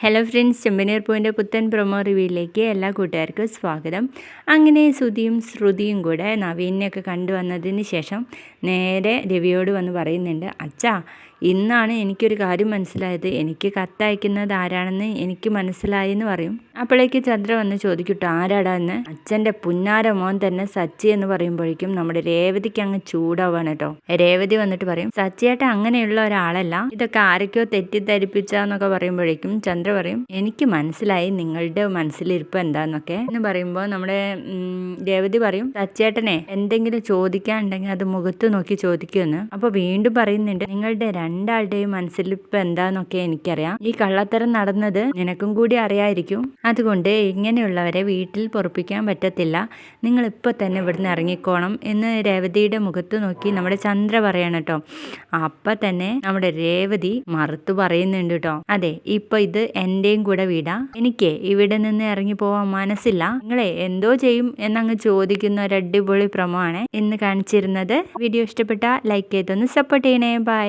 Hello friends, ചെമ്പനീർ പൂവിൻ്റെ പുത്തൻ promo റിവ്യൂയിലേക്ക് എല്ലാ കൂട്ടുകാർക്കും സ്വാഗതം. അങ്ങനെ ശ്രുതിയും ശ്രുതിയും കൂടെ നവീനെയൊക്കെ കണ്ടുവന്നതിന് ശേഷം നേരെ രവിയോട് വന്ന് പറയുന്നുണ്ട്, അച്ഛാ ഇന്നാണ് എനിക്കൊരു കാര്യം മനസ്സിലായത്, എനിക്ക് കത്തയക്കുന്നത് ആരാണെന്ന് എനിക്ക് മനസ്സിലായി എന്ന് പറയും. അപ്പോഴേക്ക് ചന്ദ്ര വന്ന് ചോദിക്കട്ടോ ആരാടാ എന്ന്. അച്ഛൻ്റെ പുന്നാര മോൻ തന്നെ സച്ചി എന്ന് പറയുമ്പോഴേക്കും നമ്മുടെ രേവതിക്ക് അങ്ങ് ചൂടാവാണ് കേട്ടോ. രേവതി വന്നിട്ട് പറയും, സച്ചിയേട്ടൻ അങ്ങനെയുള്ള ഒരാളല്ല, ഇതൊക്കെ ആരൊക്കെയോ തെറ്റിദ്ധരിപ്പിച്ചാന്നൊക്കെ പറയുമ്പോഴേക്കും ചന്ദ്ര പറയും, എനിക്ക് മനസ്സിലായി നിങ്ങളുടെ മനസ്സിലിരിപ്പ് എന്താന്നൊക്കെ എന്ന് പറയുമ്പോൾ നമ്മുടെ രേവതി പറയും, സച്ചേട്ടനെ എന്തെങ്കിലും ചോദിക്കാനുണ്ടെങ്കിൽ അത് മുഖത്ത് നോക്കി ചോദിക്കുമെന്ന്. അപ്പോൾ വീണ്ടും പറയുന്നുണ്ട്, നിങ്ങളുടെ രണ്ടാളുടെയും മനസ്സിലിരിപ്പ് എന്താന്നൊക്കെ എനിക്കറിയാം, ഈ കള്ളത്തരം നടന്നത് നിനക്കും കൂടി അറിയായിരിക്കും, അതുകൊണ്ട് ഇങ്ങനെയുള്ളവരെ വീട്ടിൽ പൊറപ്പിക്കാൻ പറ്റത്തില്ല, നിങ്ങൾ ഇപ്പോൾ തന്നെ ഇവിടുന്ന് ഇറങ്ങിക്കോണം എന്ന് രേവതിയുടെ മുഖത്ത് നോക്കി നമ്മുടെ ചന്ദ്ര പറയണം കേട്ടോ. അപ്പം തന്നെ നമ്മുടെ രേവതി മറുത്തു പറയുന്നുണ്ട് കേട്ടോ, അതെ ഇപ്പൊ ഇത് എന്റെയും കൂടെ വീടാ, എനിക്ക് ഇവിടെ നിന്ന് ഇറങ്ങി പോവാൻ മനസ്സില്ല, നിങ്ങളെ എന്തോ ചെയ്യും എന്നങ്ങ് ചോദിക്കുന്ന ഒരു അടിപൊളി പ്രൊമോ ആണ് ഇന്ന് കാണിച്ചിരുന്നത്. വീഡിയോ ഇഷ്ടപ്പെട്ട ലൈക്ക് ചെയ്തൊന്ന് സപ്പോർട്ട് ചെയ്യണേ. ബൈ.